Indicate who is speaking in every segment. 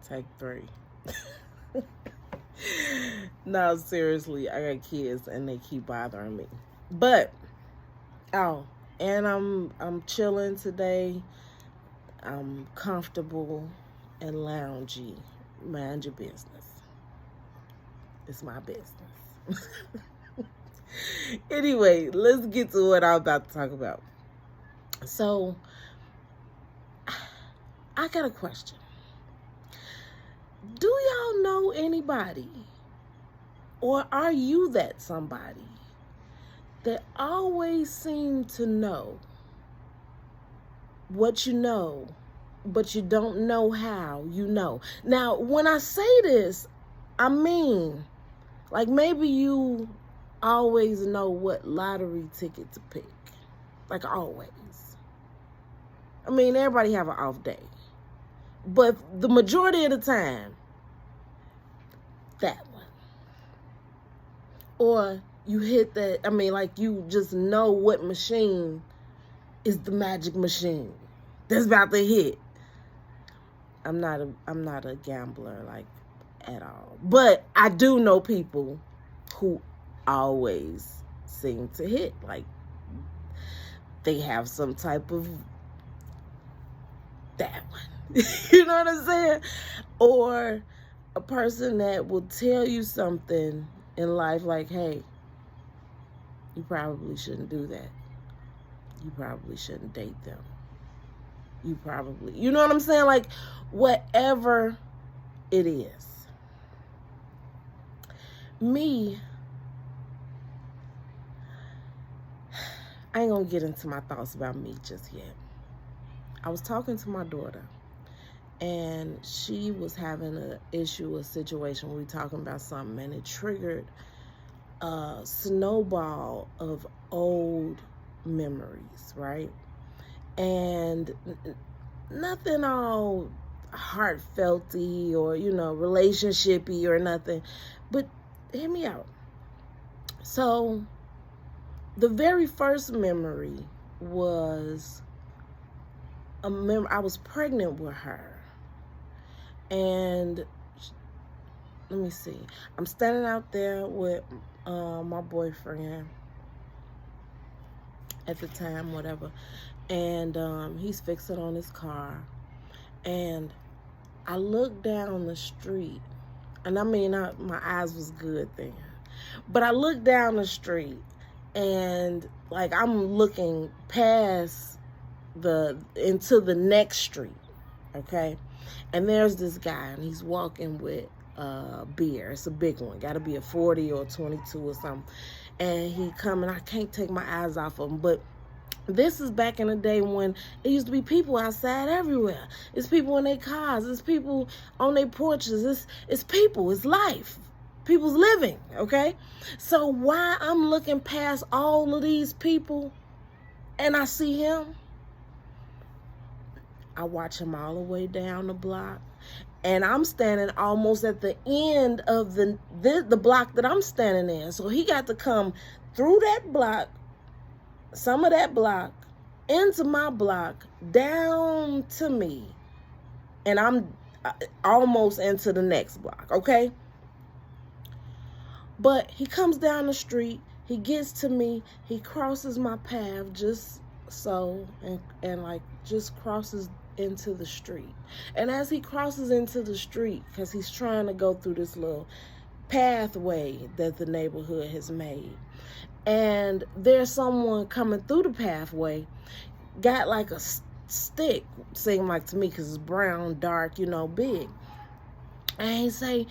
Speaker 1: Take 3. No, seriously, I got kids and they keep bothering me. But and I'm chilling today. I'm comfortable and loungy. Mind your business. It's my business. Anyway, let's get to what I'm about to talk about. So, I got a question. Do y'all know anybody, or are you that somebody that always seem to know what you know, but you don't know how you know? Now, when I say this, I mean, like maybe you always know what lottery ticket to pick. Like always. I mean, everybody have an off day. But the majority of the time, that one. Or you hit that, I mean, like you just know what machine is the magic machine that's about to hit. I'm not a gambler, like, at all. But I do know people who always seem to hit. Like, they have some type of that one. You know what I'm saying? Or a person that will tell you something in life like, hey, you probably shouldn't do that. You probably shouldn't date them. You probably, you know what I'm saying? Like, whatever it is. Me, I ain't gonna get into my thoughts about me just yet. I was talking to my daughter, and she was having an issue, a situation. We were talking about something, and it triggered a snowball of old memories, right? And nothing all heartfelty or, relationship-y or nothing. But hear me out. So the very first memory was I was pregnant with her. And let me see. I'm standing out there with my boyfriend at the time, whatever. And he's fixing on his car. And I looked down the street. And I mean, my eyes was good then. But I looked down the street. And, like, I'm looking past into the next street. Okay? And there's this guy, and he's walking with beer. It's a big one. Got to be a 40 or a 22 or something. And he coming. I can't take my eyes off of him. But this is back in the day when it used to be people outside everywhere. It's people in their cars. It's people on their porches. It's people. It's life. People's living, okay? So while I'm looking past all of these people and I see him, I watch him all the way down the block. And I'm standing almost at the end of the block that I'm standing in. So he got to come through that block, some of that block, into my block, down to me. And I'm almost into the next block, okay? But he comes down the street, he gets to me, he crosses my path just so, and like just crosses into the street. And as he crosses into the street, because he's trying to go through this little pathway that the neighborhood has made, and there's someone coming through the pathway, got like a stick, seemed like to me, because it's brown, dark, big. And he say,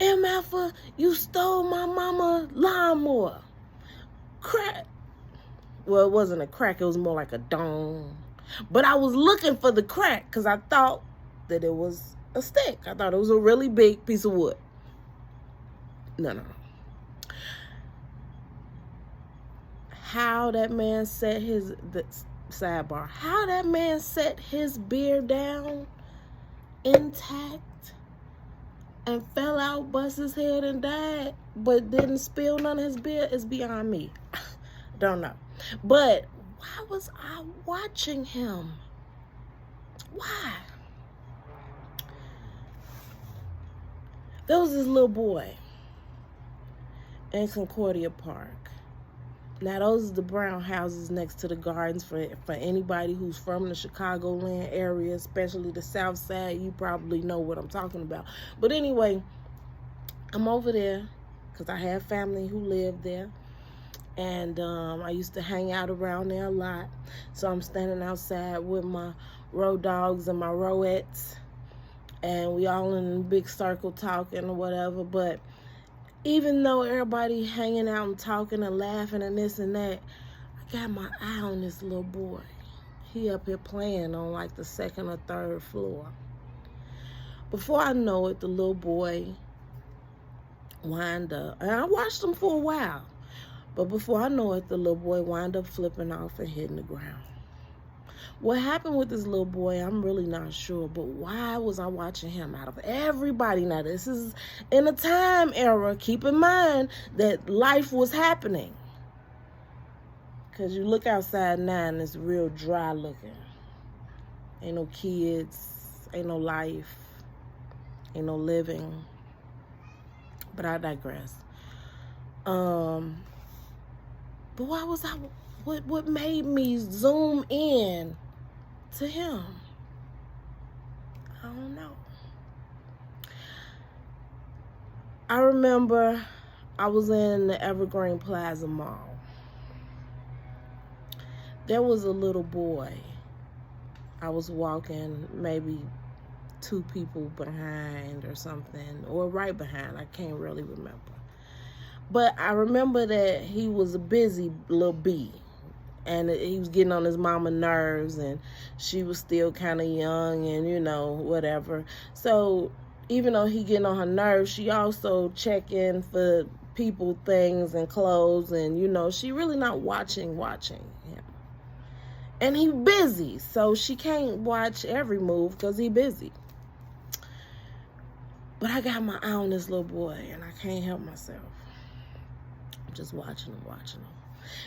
Speaker 1: MF, you stole my mama lawnmower. Crack. Well, it wasn't a crack. It was more like a dong. But I was looking for the crack because I thought that it was a stick. I thought it was a really big piece of wood. No. How that man set sidebar. How that man set his beer down intact and fell out, bust his head, and died, but didn't spill none of his beer is beyond me. Don't know. But why was I watching him? Why? There was this little boy in Concordia Park. Now, those are the brown houses next to the gardens. For anybody who's from the Chicagoland area, especially the South Side, you probably know what I'm talking about. But anyway, I'm over there because I have family who lived there. And I used to hang out around there a lot. So I'm standing outside with my road dogs and my roettes. And we all in a big circle talking or whatever. But even though everybody hanging out and talking and laughing and this and that, I got my eye on this little boy. He up here playing on like the second or third floor. Before I know it, the little boy wind up. And I watched him for a while. But before I know it, the little boy wind up flipping off and hitting the ground. What happened with this little boy, I'm really not sure. But why was I watching him out of everybody? Now, this is in a time era. Keep in mind that life was happening. Because you look outside now and it's real dry looking. Ain't no kids. Ain't no life. Ain't no living. But I digress. But why was I... What made me zoom in to him? I don't know. I remember I was in the Evergreen Plaza Mall. There was a little boy. I was walking maybe 2 people behind or something, or right behind. I can't really remember. But I remember that he was a busy little bee. And he was getting on his mama nerves, and she was still kind of young and, you know, whatever. So even though he getting on her nerves, she also check in for people, things, and clothes. And, you know, she really not watching him. And he busy, so she can't watch every move because he busy. But I got my eye on this little boy, and I can't help myself. I'm just watching him.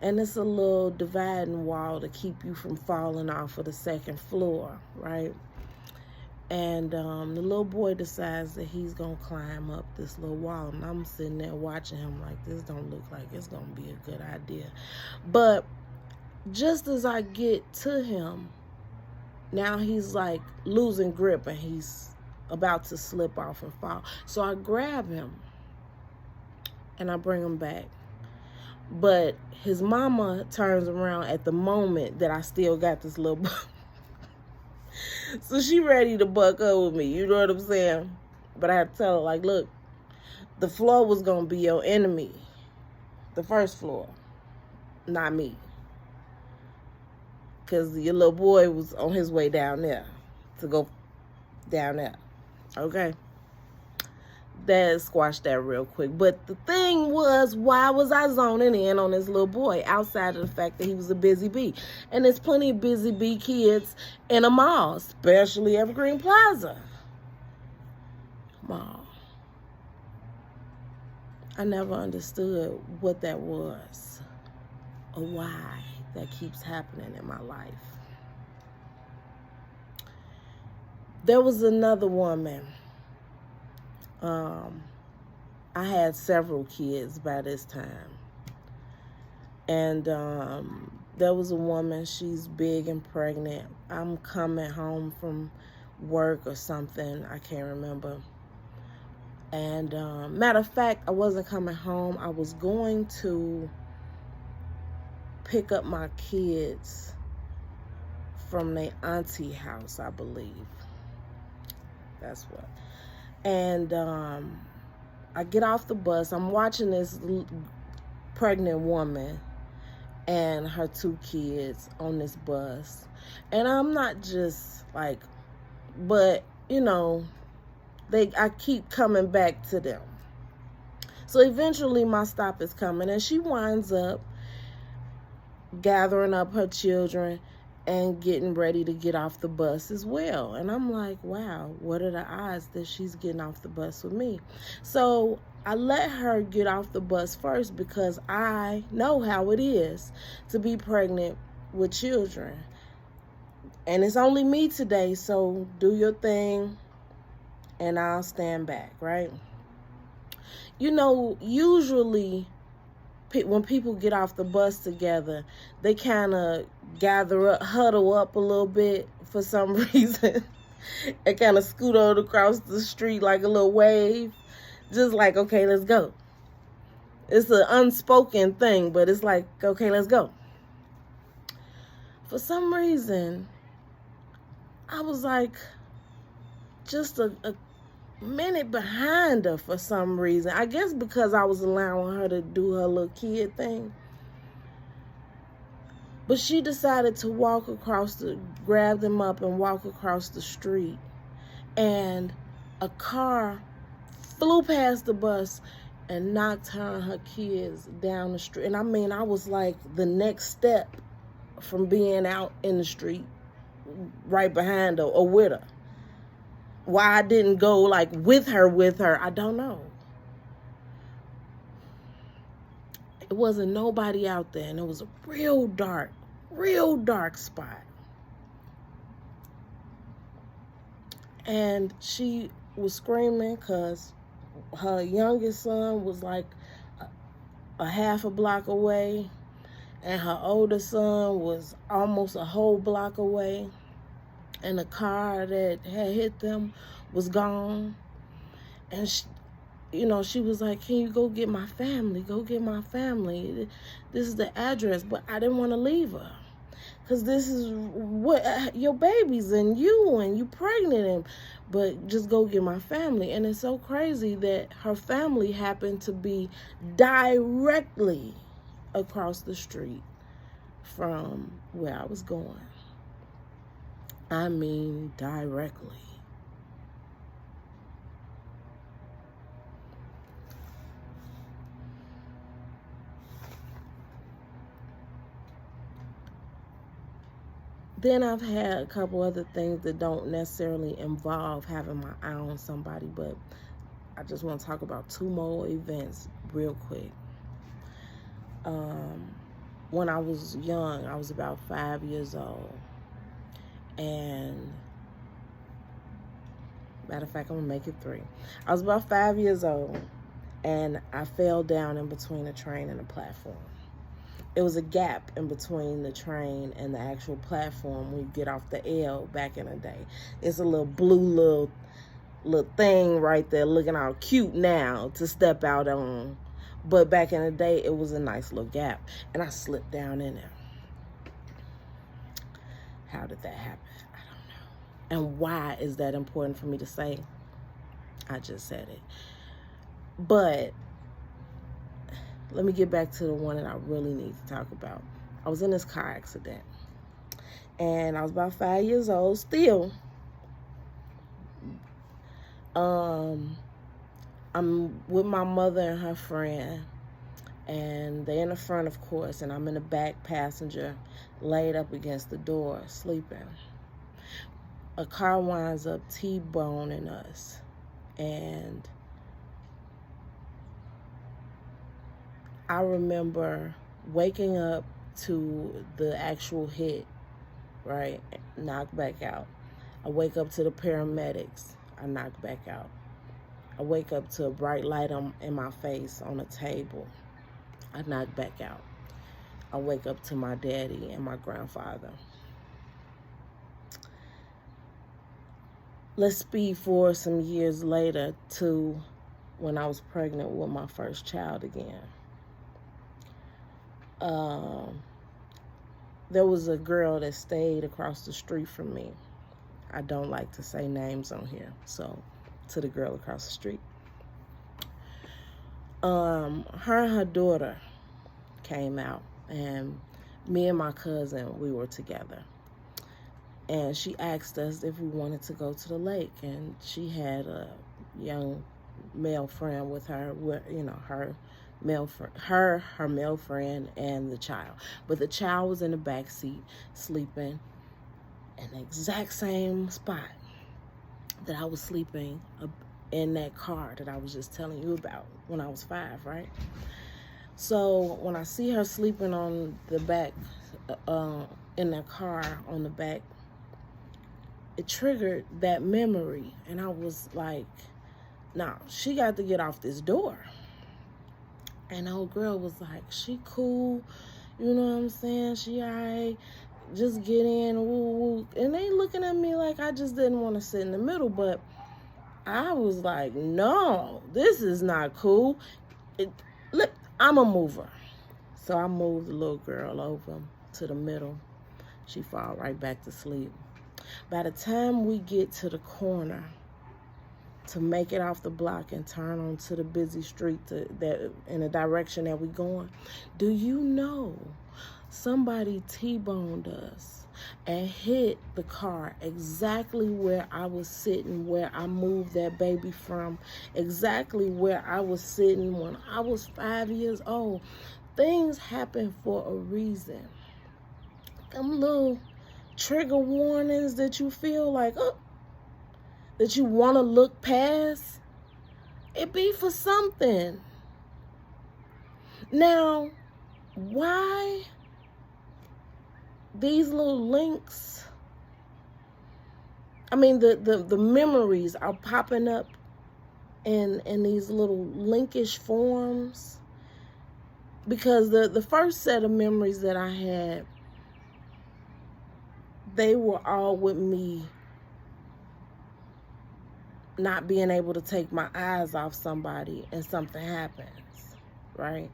Speaker 1: And it's a little dividing wall to keep you from falling off of the second floor, right? And the little boy decides that he's going to climb up this little wall. And I'm sitting there watching him like, this don't look like it's going to be a good idea. But just as I get to him, now he's like losing grip and he's about to slip off and fall. So I grab him and I bring him back. But his mama turns around at the moment that I still got this little boy. So she ready to buck up with me, you know what I'm saying? But I had to tell her, like, look, the floor was going to be your enemy. The first floor, not me. Because your little boy was on his way down there to go down there. Okay? That squashed that real quick. But the thing was, why was I zoning in on this little boy outside of the fact that he was a busy bee? And there's plenty of busy bee kids in a mall, especially Evergreen Plaza Mall. I never understood what that was or why that keeps happening in my life. There was another woman. I had several kids by this time. And there was a woman, she's big and pregnant. I'm coming home from work or something, I can't remember. And matter of fact, I wasn't coming home. I was going to pick up my kids from their auntie house, I believe. That's what. And I get off the bus. I'm watching this pregnant woman and her 2 kids on this bus. And I'm not just like, but, you know, I keep coming back to them. So eventually my stop is coming, and she winds up gathering up her children and getting ready to get off the bus as well. And I'm like, wow, what are the odds that she's getting off the bus with me? So I let her get off the bus first because I know how it is to be pregnant with children. And it's only me today, so do your thing and I'll stand back, right? You know, usually when people get off the bus together, they kind of gather up, huddle up a little bit for some reason, and kind of scoot on across the street like a little wave. Just like, okay, let's go. It's an unspoken thing, but it's like, okay, let's go. For some reason, I was like just a minute behind her for some reason. I guess because I was allowing her to do her little kid thing. But she decided to grab them up and walk across the street. And a car flew past the bus and knocked her and her kids down the street. And I mean, I was like the next step from being out in the street right behind her or with her. Why I didn't go like with her, I don't know. It wasn't nobody out there, and it was a real dark spot. And she was screaming because her youngest son was like a half a block away, and her older son was almost a whole block away, and the car that had hit them was gone. And she was like, can you go get my family? Go get my family. This is the address. But I didn't want to leave her, because this is what your babies and you pregnant, but just go get my family. And it's so crazy that her family happened to be directly across the street from where I was going. I mean, directly. Then I've had a couple other things that don't necessarily involve having my eye on somebody, but I just want to talk about two more events real quick. When I was young, I was about 5 years old. And matter of fact, I'm gonna make it 3. I was about 5 years old, and I fell down in between a train and a platform. It was a gap in between the train and the actual platform when you get off the L back in the day. It's a little blue little thing right there, looking all cute now to step out on. But back in the day, it was a nice little gap, and I slipped down in there. How did that happen? I don't know. And why is that important for me to say? I just said it. But let me get back to the one that I really need to talk about. I was in this car accident, and I was about 5 years old still. I'm with my mother and her friend, and they're in the front, of course, and I'm in the back passenger, laid up against the door, sleeping. A car winds up T-boning us, and I remember waking up to the actual hit, right? Knocked back out. I wake up to the paramedics. I knock back out. I wake up to a bright light in my face on a table. I knock back out. I wake up to my daddy and my grandfather. Let's speed forward some years later to when I was pregnant with my first child again. There was a girl that stayed across the street from me. I don't like to say names on here, so to the girl across the street. Her and her daughter came out, and me and my cousin, we were together. And she asked us if we wanted to go to the lake, and she had a young male friend with her, her male friend and the child. But the child was in the back seat sleeping in the exact same spot that I was sleeping in that car that I was just telling you about when I was 5, right? So when I see her sleeping on the back, in that car on the back, it triggered that memory. And I was like, Now, she got to get off this door. And the old girl was like, she cool. You know what I'm saying? She all right. Just get in. Woo, woo. And they looking at me like I just didn't want to sit in the middle. But I was like, no, this is not cool. Look, I'm a mover. So I moved the little girl over to the middle. She fall right back to sleep. By the time we get to the corner to make it off the block and turn onto the busy street that in the direction that we going, do you know somebody T-boned us and hit the car exactly where I was sitting, where I moved that baby from, exactly where I was sitting when I was 5 years old. Things happen for a reason. Them little trigger warnings that you feel like, oh, that you want to look past, it be for something. Now, why these little links, I mean, the memories are popping up in these little linkish forms? Because the first set of memories that I had, they were all with me not being able to take my eyes off somebody and something happens, right?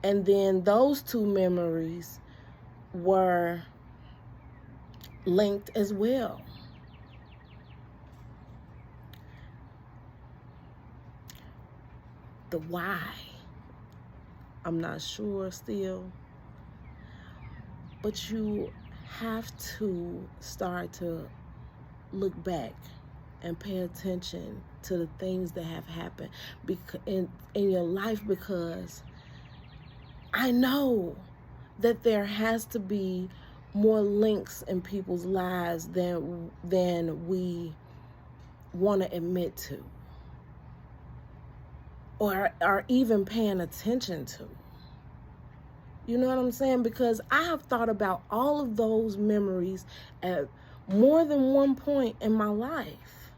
Speaker 1: And then those two memories were linked as well. The why, I'm not sure still, but you have to start to look back and pay attention to the things that have happened in your life, because I know that there has to be more links in people's lives than we want to admit to or are even paying attention to. You know what I'm saying? Because I have thought about all of those memories at more than one point in my life.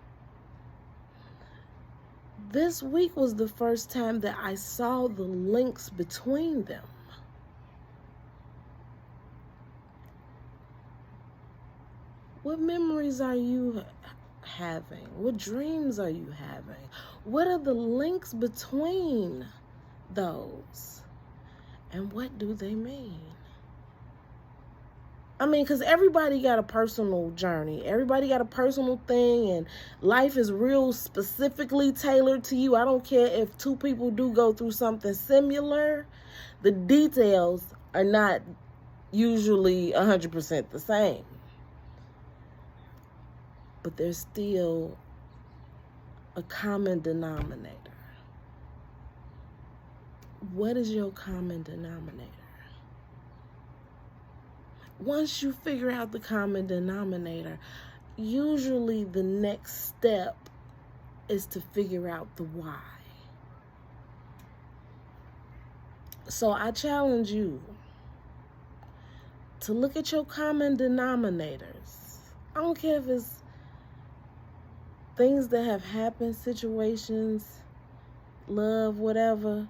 Speaker 1: This week was the first time that I saw the links between them. What memories are you having? What dreams are you having? What are the links between those? And what do they mean? I mean, because everybody got a personal journey. Everybody got a personal thing, and life is real specifically tailored to you. I don't care if two people do go through something similar. The details are not usually 100% the same. But there's still a common denominator. What is your common denominator? Once you figure out the common denominator, usually the next step is to figure out the why. So I challenge you to look at your common denominators. I don't care if it's things that have happened, situations, love, whatever.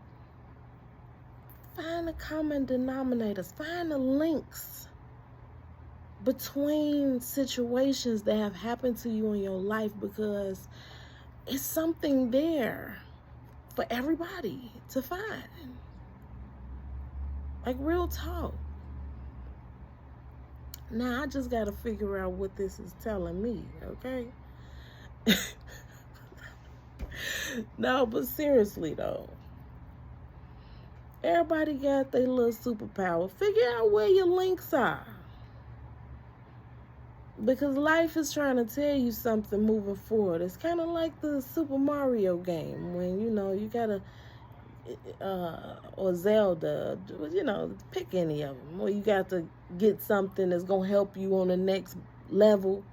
Speaker 1: Find the common denominators. Find the links between situations that have happened to you in your life, because it's something there for everybody to find. Like, real talk. Now, I just got to figure out what this is telling me, okay? No, but seriously though, everybody got their little superpower. Figure out where your links are, because life is trying to tell you something moving forward. It's kind of like the Super Mario game, when you gotta or Zelda, pick any of them, where you got to get something that's gonna help you on the next level.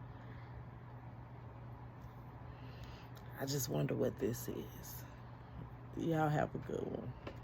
Speaker 1: I just wonder what this is. Y'all have a good one.